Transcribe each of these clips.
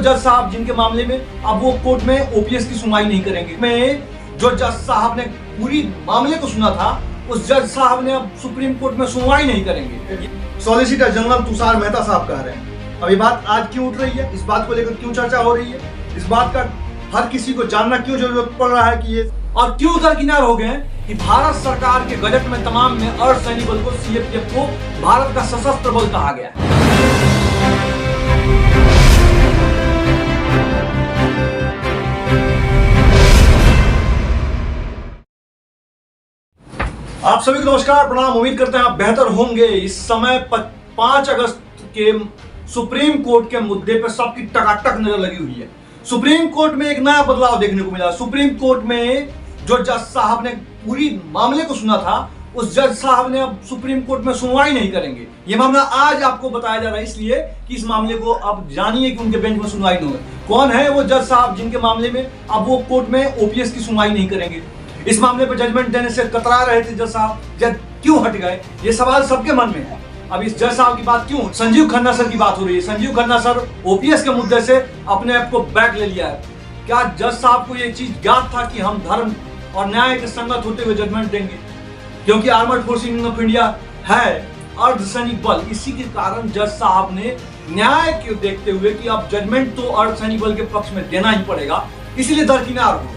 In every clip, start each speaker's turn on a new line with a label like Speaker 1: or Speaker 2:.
Speaker 1: जज साहब जिनके मामले में अब वो कोर्ट में ओपीएस की सुनवाई नहीं करेंगे। में जो जज साहब ने पूरी मामले को सुना था, उस जज साहब ने अब सुप्रीम कोर्ट में सुनवाई नहीं करेंगे। सॉलिसिटर जनरल तुषार मेहता साहब कह रहे हैं। अब ये बात आज क्यों उठ रही है, इस बात को लेकर क्यों चर्चा हो रही है, इस बात का हर किसी को जानना क्यों जरूरत पड़ रहा है कि ये और क्यों दरकिनार हो गए कि भारत सरकार के गजट में तमाम में अर्धसैनिक बल को सीएपीएफ को भारत का सशस्त्र बल कहा गया है। आप सभी को नमस्कार, प्रणाम। उम्मीद करते हैं आप बेहतर होंगे। इस समय 5 अगस्त के सुप्रीम कोर्ट के मुद्दे पर सबकी टकाटक नजर लगी हुई है। सुप्रीम कोर्ट में एक नया बदलाव देखने को मिला। सुप्रीम कोर्ट में जो जज साहब ने पूरी मामले को सुना था, उस जज साहब ने अब सुप्रीम कोर्ट में सुनवाई नहीं करेंगे। ये मामला आज आपको बताया जा रहा है इसलिए कि इस मामले को अब जानिए कि उनके बेंच में सुनवाई नहीं होगी। कौन है वो जज साहब जिनके मामले में अब वो कोर्ट में ओपीएस की सुनवाई नहीं करेंगे। इस मामले पर जजमेंट देने से कतरा रहे थे जज साहब, जज क्यों हट गए, ये सवाल सबके मन में है। अब इस जज साहब की बात क्यों, संजीव खन्ना सर की बात हो रही है। संजीव खन्ना सर ओपीएस के मुद्दे से अपने आप को बैक ले लिया है। क्या जज साहब को ये चीज ज्ञात था कि हम धर्म और न्याय के संगत होते हुए जजमेंट देंगे, क्योंकि आर्मर्ड फोर्सेस ऑफ इंडिया है अर्धसैनिक बल। इसी के कारण जज साहब ने न्याय को देखते हुए कि अब जजमेंट तो अर्धसैनिक बल के पक्ष में देना ही पड़ेगा, इसीलिए दरकिनार हो गए।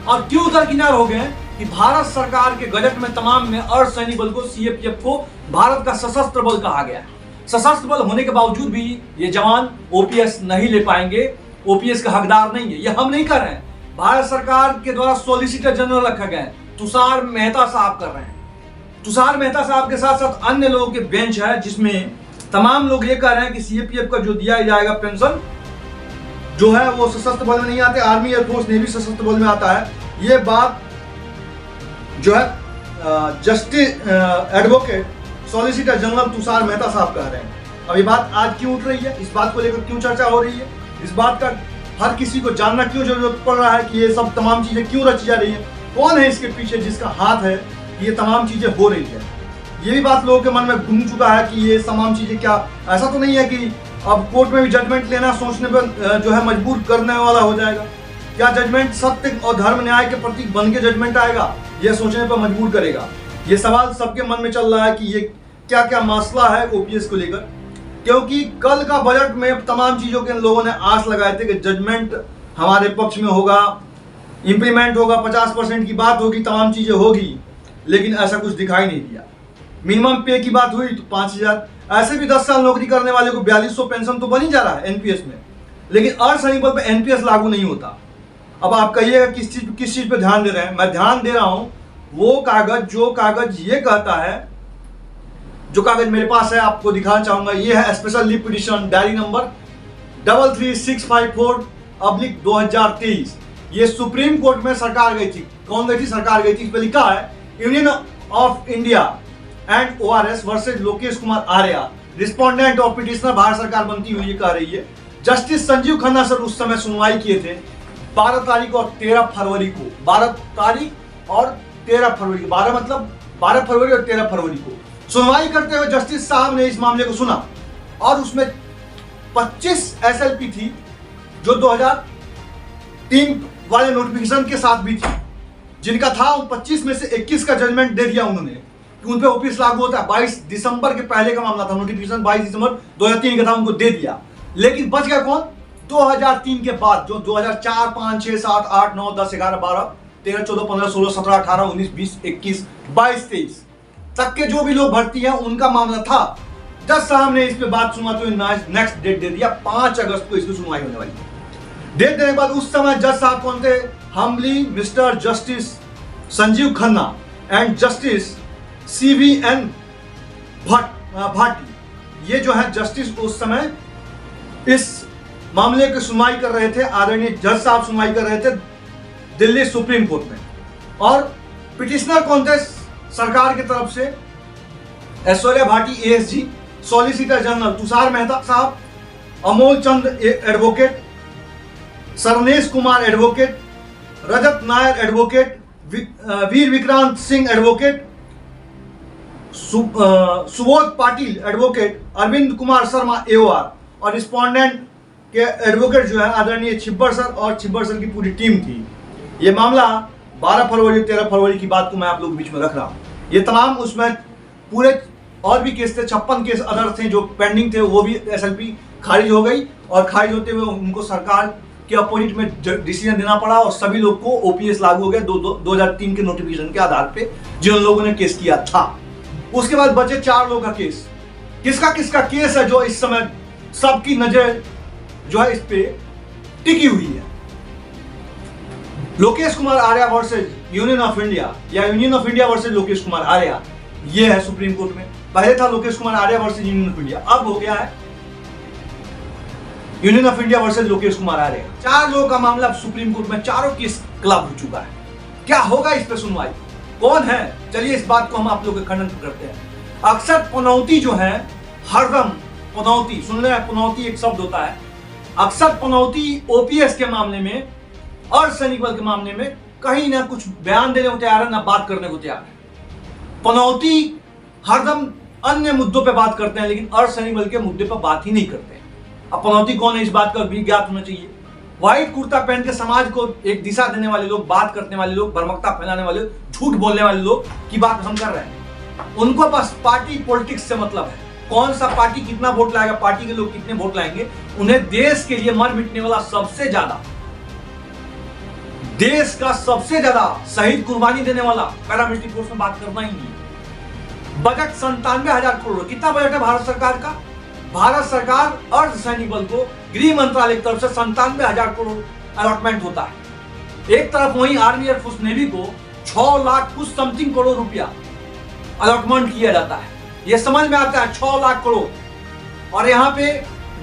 Speaker 1: और क्यों दरकिनार हो गए कि भारत सरकार के गजट में तमाम में अर्धसैनिक बल को सीएपीएफ को भारत का सशस्त्र बल कहा गया है। सशस्त्र बल होने के बावजूद भी ये जवान ओपीएस नहीं ले पाएंगे, ओपीएस का हकदार नहीं है। ये हम नहीं कर रहे हैं, भारत सरकार के द्वारा सॉलिसिटर जनरल रखा गया है, तुषार मेहता साहब कर रहे हैं। तुषार मेहता साहब के साथ साथ अन्य लोगों के बेंच है, जिसमें तमाम लोग ये कह रहे हैं कि सीएपीएफ का जो दिया जाएगा पेंशन जो है वो सशस्त्र बल में नहीं आते, आर्मी एयरफोर्स नेवी सशस्त्र बल में आता है। ये बात जो है justice advocate solicitor general Tushar Mehta साहब कह रहे हैं। अब ये बात आज क्यों उठ रही है, इस बात को लेकर क्यों चर्चा हो रही है, इस बात का हर किसी को जानना क्यों जरूरत पड़ रहा है कि ये सब तमाम चीजें क्यों रची जा रही है, कौन है इसके पीछे जिसका हाथ है ये तमाम चीजें हो रही है। ये भी बात लोगों के मन में घूम चुका है कि ये तमाम चीजें क्या, ऐसा तो नहीं है कि अब कोर्ट में भी जजमेंट लेना सोचने पर जो है मजबूर करने वाला हो जाएगा। क्या जजमेंट सत्य और धर्म न्याय के प्रतीक बन के जजमेंट आएगा, यह सोचने पर मजबूर करेगा। ये सवाल सबके मन में चल रहा है कि ये क्या क्या मसला है ओपीएस को लेकर, क्योंकि कल का बजट में तमाम चीजों के लोगों ने आस लगाए थे कि जजमेंट हमारे पक्ष में होगा, इंप्लीमेंट होगा, 50% की बात होगी, तमाम चीजें होगी, लेकिन ऐसा कुछ दिखाई नहीं दिया। मिनिमम पे की बात हुई तो 5000, ऐसे भी 10 साल नौकरी करने वाले को 4200 पेंशन तो बन ही जा रहा है एनपीएस में, लेकिन अर्धसैनिक बल पे एनपीएस लागू नहीं होता। अब आप कहिएगा किस चीज पे ध्यान दे रहे हैं। मैं ध्यान दे रहा हूं वो कागज, जो कागज ये कहता है, जो कागज मेरे पास है आपको दिखाना चाहूंगा। ये है special leave petition diary number 33654/2023। ये सुप्रीम कोर्ट में सरकार गई थी। कौन गई थी? सरकार गई थी। इस पे लिखा है union of India and ORS versus Lokesh Kumar Arya, respondent of petitioner. Bharat सरकार बनती हुई ये कह रही है। जस्टिस संजीव खन्ना सर उस समय सुनवाई किए थे 12 तारीख और 13 फरवरी को। 12 तारीख और 13 फरवरी को, 12 मतलब 12 फरवरी और 13 फरवरी को सुनवाई करते हुए जस्टिस साहब ने इस मामले को सुना, और उसमें 25 एसएलपी थी जो 2003 वाले नोटिफिकेशन के साथ भी थी, जिनका था 25 में से 21 का जजमेंट दे दिया उन्होंने कि उन पे ओपीएस लागू होता है। 22 दिसंबर के पहले का मामला था, नोटिफिकेशन 22 दिसंबर 2003 का था, उनको दे दिया। लेकिन बच गया कौन? 2003 के बाद जो 2004, 5, 6, 7, 8, 9, 10, 11, 12, 13, 14, 15, 16, 17, 18, 19, 20, 21, 22, 23 तक के जो भी लोग भर्ती हैं उनका मामला था। जज साहब ने इस पे बात सुना तो नेक्स्ट डेट दे दिया, 5 अगस्त को इसकी सुनवाई होने वाली। डेट देने के बाद उस समय जज साहब कौन थे? Humbly mister justice Sanjiv Khanna and justice CVN Bhati. ये जो है जस्टिस उस समय इस मामले की सुनवाई कर रहे थे। आदरणीय जज साहब सुनवाई कर रहे थे दिल्ली सुप्रीम कोर्ट में। और पिटिशनर कौन थे सरकार की तरफ से? Aishwarya Bhati ASG, solicitor general Tushar Mehta साहब, Amol Chand advocate, Sarnesh Kumar advocate, Rajat Nair advocate, Veer Vikrant Singh advocate, Subodh Patil advocate, Arvind Kumar Sharma AOR, और रिस्पोंडेंट के एडवोकेट जो है आदरणीय छिब्बर सर और छिब्बर सर की पूरी टीम थी। ये मामला 12 फरवरी 13 फरवरी की बात को मैं आप लोगों के बीच में रख रहा हूँ। ये तमाम उसमें पूरे और भी केस थे, 56 केस अदर थे जो पेंडिंग थे, वो भी SLP खारिज हो गई और खारिज होते हुए उनको सरकार के अपोजिट में डिसीजन देना पड़ा और सभी लोग को OPS लागू हो गया 2003 के नोटिफिकेशन के आधार पे जिन लोगों ने केस किया था। उसके बाद बचे 4 लोगों का केस। किसका किसका केस है जो इस समय सबकी नजर जो है इस पे टिकी हुई है? Lokesh Kumar Arya versus union of India या union of India versus Lokesh Kumar Arya, ये है सुप्रीम कोर्ट में। पहले था Lokesh Kumar Arya versus union of India, अब हो गया है union of India versus Lokesh Kumar Arya. 4 लोगों का मामला सुप्रीम कोर्ट में, चारों केस क्लब हो चुका है। क्या होगा इस पे सुनवाई, कौन है? चलिए इस बात को हम आप लोग के खंडन करते हैं। अक्सर पनौती जो है, हरदम पनौती, सुन रहे हैं, पनौती एक शब्द होता है। अक्सर पनौती OPS के मामले में और सैनिक बल के मामले में कहीं ना कुछ बयान देने को तैयार है, ना बात करने को तैयार है। पनौती हरदम अन्य मुद्दों पे बात करते हैं लेकिन अर्धसैनिक बल के मुद्दे पर बात ही नहीं करते हैं। अब पनौती कौन है इस बात का भी ज्ञात होना चाहिए। व्हाइट कुर्ता पहन के समाज को एक दिशा देने वाले लोग, बात करने वाले लोग, भ्रमकता फैलाने वाले, झूठ बोलने वाले लोग की बात हम कर रहे हैं। उनको बस पार्टी पॉलिटिक्स से मतलब है, कौन सा पार्टी कितना वोट लाएगा, पार्टी के लोग कितने वोट लाएंगे। उन्हें देश के लिए मर मिटने वाला सबसे ज्यादा, देश का सबसे ज्यादा शहीद कुर्बानी देने वाला पैरामिलिट्री फोर्स में बात करना ही नहीं। बजट 97,000 करोड़, कितना बजट है भारत सरकार का? भारत सरकार अर्धसैनिक बल को गृह मंत्रालय की तरफ से 97,000 करोड़ अलॉटमेंट होता है। एक तरफ वहीं आर्मी एयरफोर्स नेवी को 6 लाख कुछ समथिंग करोड़ रुपया अलॉटमेंट किया जाता है। यह समझ में आता है, 6 लाख करोड़ और यहाँ पे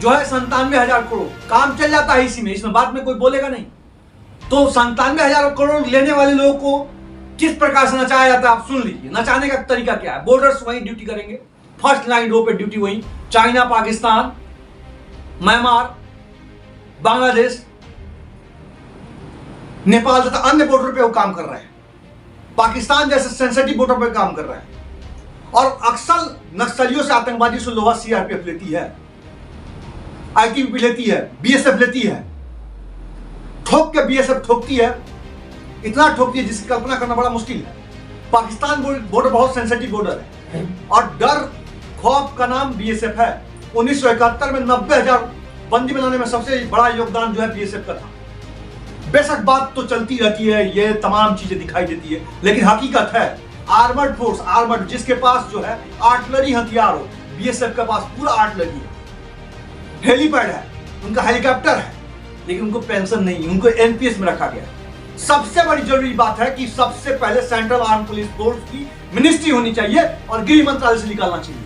Speaker 1: जो है 97,000 करोड़, काम चल जाता है इसी में, इसमें बात में कोई बोलेगा नहीं। तो 97,000 करोड़ लेने वाले लोगों को किस प्रकार से नचाया जाता है आप सुन लीजिए। नचाने का तरीका क्या है? बॉर्डर्स वहीं ड्यूटी करेंगे, फर्स्ट लाइन रो पे ड्यूटी वहीं, चाइना, पाकिस्तान, म्यांमार, बांग्लादेश, नेपाल तथा अन्य बॉर्डर पे वो काम कर रहे हैं। पाकिस्तान जैसे सेंसिटिव बॉर्डर पे काम कर रहे हैं और अक्सर नक्सलियों से, आतंकवादी से लोहा CRPF लेती है, ITBP लेती है, BSF लेती है, ठोक के BSF ठोकती है, इतना ठोकती है जिसकी कल्पना करना बड़ा मुश्किल है। पाकिस्तान बॉर्डर बहुत सेंसिटिव बॉर्डर है और डर खौफ का नाम BSF है। 1971 में 90,000 बंदी बनाने में सबसे बड़ा योगदान जो है BSF का था। बेशक बात तो चलती रहती है, ये तमाम चीजें दिखाई देती है, लेकिन हकीकत है आर्मर्ड फोर्स, आर्मर्ड जिसके पास जो है आर्टिलरी हथियार हो, BSF के पास पूरा आर्टिलरी है, हेलीपैड है, उनका हेलीकॉप्टर है, लेकिन उनको पेंशन नहीं, उनको NPS में रखा गया है। सबसे बड़ी जरूरी बात है कि सबसे पहले सेंट्रल आर्म पुलिस फोर्स की मिनिस्ट्री होनी चाहिए और गृह मंत्रालय से निकालना चाहिए।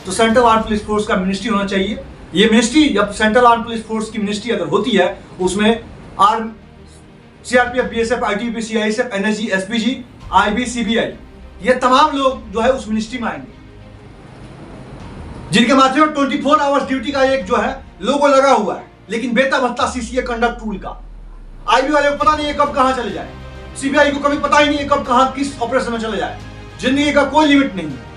Speaker 1: तो सेंट्रल आर्म पुलिस फोर्स का मिनिस्ट्री होना चाहिए। ये मिनिस्ट्री, जब सेंट्रल आर्म पुलिस फोर्स की मिनिस्ट्री अगर होती है, उसमें arm, CRPF, BSF, ITBP, CISF, NSG, SPG, IB, CBI, ये तमाम लोग जो है उस मिनिस्ट्री में आएंगे, जिनके माथे में 24 आवर्स ड्यूटी का एक जो है लोगो लगा हुआ है, लेकिन बेटा भत्ता CCA कंडक्ट टूल का। IB वाले को पता नहीं है कब कहां चले जाए, CBI को कभी पता ही नहीं है कब कहां किस ऑपरेशन में चले जाए, जिंदगी का कोई लिमिट नहीं है।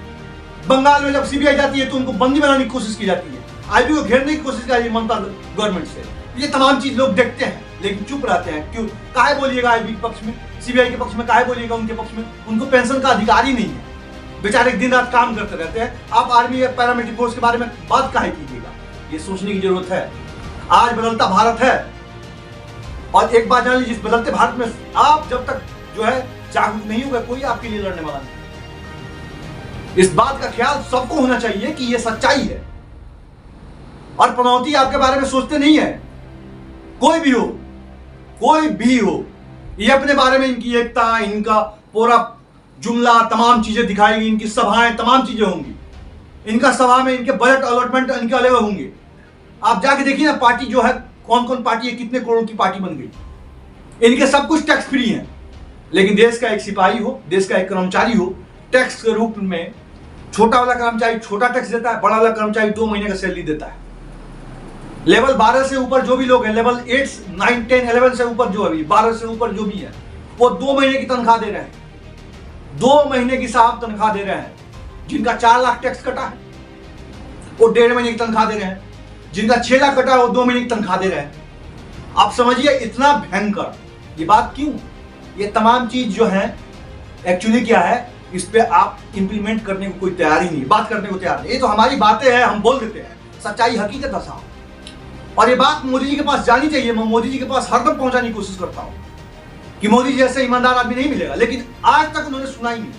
Speaker 1: बंगाल में जब CBI जाती है तो उनको बंदी बनाने की कोशिश की जाती है, IB को घेरने की कोशिश की जाती है ममता गवर्नमेंट से। ये तमाम चीज लोग देखते हैं लेकिन चुप रहते हैं। क्यों? काहे बोलिएगा IB के पक्ष में, CBI के पक्ष में, काहे बोलिएगा उनके पक्ष में? उनको पेंशन का अधिकार ही नहीं है, बेचारे दिन रात काम करते रहते हैं। आप आर्मी या पैरामिलिट्री फोर्स के बारे में बात काहे कीजिएगा? ये सोचने की जरूरत है। आज बदलता भारत है और एक बात जान लीजिए, इस बदलते भारत में आप जब तक जो है जागरूक नहीं होगा, कोई आपके लिए लड़ने वाला नहीं। इस बात का ख्याल सबको होना चाहिए कि यह सच्चाई है और पनौती आपके बारे में सोचते नहीं है। कोई भी हो, कोई भी हो, ये अपने बारे में, इनकी एकता, इनका पूरा जुमला, तमाम चीजें दिखाएगी, इनकी सभाएं, तमाम चीजें होंगी, इनका सभा में इनके बजट अलॉटमेंट इनके अलग होंगे। आप जाके देखिए ना, पार्टी जो है कौन कौन पार्टी है, कितने करोड़ की पार्टी बन गई। इनके सब कुछ टैक्स फ्री है, लेकिन देश का एक सिपाही हो, देश का एक कर्मचारी हो, टैक्स के रूप में छोटा वाला कर्मचारी छोटा टैक्स देता है, बड़ा वाला कर्मचारी 2 महीने का सैलरी देता है। लेवल 12 से ऊपर जो भी लोग हैं, लेवल 8, 9, 10, 11 से ऊपर जो अभी 12 से ऊपर जो भी है, वो 2 महीने की तनख्वाह दे रहे हैं, 2 महीने की साहब तनख्वाह दे रहे हैं। जिनका 4 लाख टैक्स कटा है वो 1.5 महीने की तनख्वाह दे रहे हैं। जिनका 6 लाख कटा है वो 2 महीने की तनख्वाह दे रहे हैं। आप समझिए इतना भयंकर ये बात क्यों। ये तमाम चीज जो है एक्चुअली क्या है, इस पे आप इंप्लीमेंट करने को कोई तैयार ही नहीं, बात करने को तैयार नहीं। ये तो हमारी बातें हैं, हम बोल देते हैं, सच्चाई हकीकत है साहब। और ये बात मोदी जी के पास जानी चाहिए। मैं मोदी जी के पास हरदम पहुंचाने की कोशिश करता हूं कि मोदी जी जैसे ईमानदार आदमी नहीं मिलेगा, लेकिन आज तक उन्होंने सुना ही नहीं।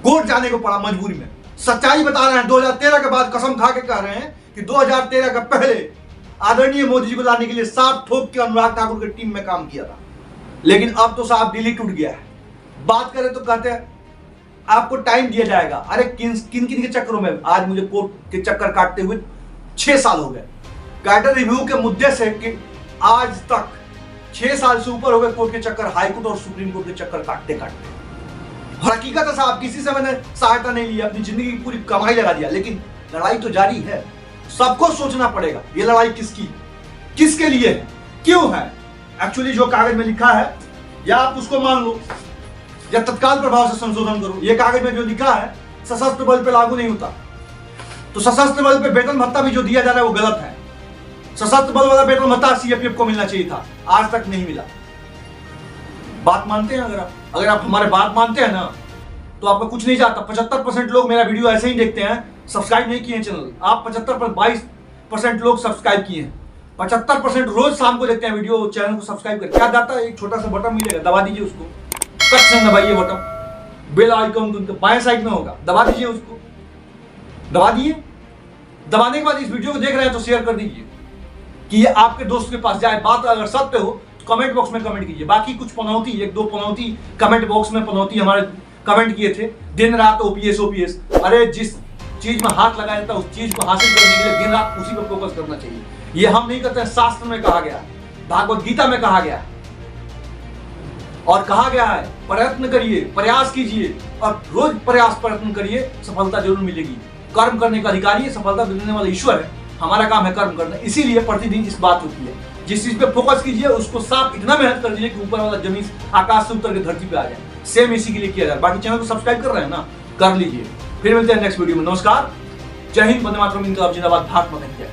Speaker 1: कोर्ट जाने को पड़ा मजबूरी में। सच्चाई बता रहे हैं, 2013 के बाद कसम खा के कह रहे हैं कि 2013 के पहले आदरणीय मोदी जी को लाने के लिए 7 ठोक के अनुराग ठाकुर की टीम में काम किया था। लेकिन अब तो साहब दिल्ली टूट गया है। बात करें तो कहते हैं आपको टाइम दिया जाएगा। अरे किन किन के चक्करों में आज मुझे कोर्ट के चक्कर काटते हुए 6 साल हो गए। कैडर रिव्यू के मुद्दे से कि आज तक 6 साल से ऊपर हो गए कोर्ट के चक्कर, हाईकोर्ट और सुप्रीम कोर्ट के चक्कर काटते काटते। और हकीकत है साहब, किसी से मैंने सहायता नहीं ली, अपनी जिंदगी की पूरी कमाई लगा दिया, लेकिन लड़ाई तो जारी है। सबको सोचना पड़ेगा ये लड़ाई किसकी, किसके लिए है, क्यों है। एक्चुअली जो कागज में लिखा है या आप उसको मान लो या तत्काल प्रभाव से संशोधन करो। ये कागज में जो लिखा है सशस्त्र बल पे लागू नहीं होता, तो सशस्त्र बल पे वेतन भत्ता भी जो दिया जा रहा है वो गलत है। सशस्त्र बल वाला वेतन भत्ता सीआरपीएफ को मिलना चाहिए था, आज तक नहीं मिला। बात मानते हैं अगर आप हमारे बात मानते हैं ना तो आपका कुछ नहीं जाता। 75% लोग मेरा वीडियो ऐसे ही देखते हैं, सब्सक्राइब नहीं किए हैं चैनल। आप 22% लोग सब्सक्राइब किए हैं। 75% रोज शाम को देखते हैं वीडियो, चैनल को सब्सक्राइब करके। क्या जाता है, एक छोटा सा बटन मिलेगा, दबा दीजिए उसको, कट से दबाइए बटन, बेल आइकन तो बाएं साइड में होगा, दबा दीजिए उसको, दबा दिए। दबाने के बाद इस वीडियो को देख रहे हैं तो शेयर कर दीजिए कि ये आपके दोस्त के पास जाए। बात अगर सत्य हो तो कमेंट बॉक्स में कमेंट कीजिए। बाकी कुछ पनौती, 1-2 पनौती कमेंट बॉक्स में पनौती हमारे कमेंट किए थे, दिन रात ओपीएस। अरे जिस चीज में हाथ लगाया जाता है उस चीज को हासिल करने के लिए दिन रात उसी पर फोकस करना चाहिए। ये हम नहीं करते हैं, शास्त्र में कहा गया, भागवत गीता में कहा गया और कहा गया है प्रयत्न करिए, प्रयास कीजिए और रोज प्रयास प्रयत्न करिए, सफलता जरूर मिलेगी। कर्म करने का अधिकारी है, सफलता देने वाला ईश्वर है, हमारा काम है कर्म करना। इसीलिए प्रतिदिन इस बात होती है, जिस चीज पे फोकस कीजिए उसको साफ इतना मेहनत कर दीजिए कि ऊपर वाला जमीन आकाश से उतर के धरती पे आ जाए। सेम इसी के लिए किया जाए। बाकी चैनल को सब्सक्राइब कर रहे हैं ना, कर लीजिए। फिर मिलते हैं नेक्स्ट वीडियो में। नमस्कार, जय हिंद, वंदे मातरम, इनकलाब जिंदाबाद, भारत माता की जय।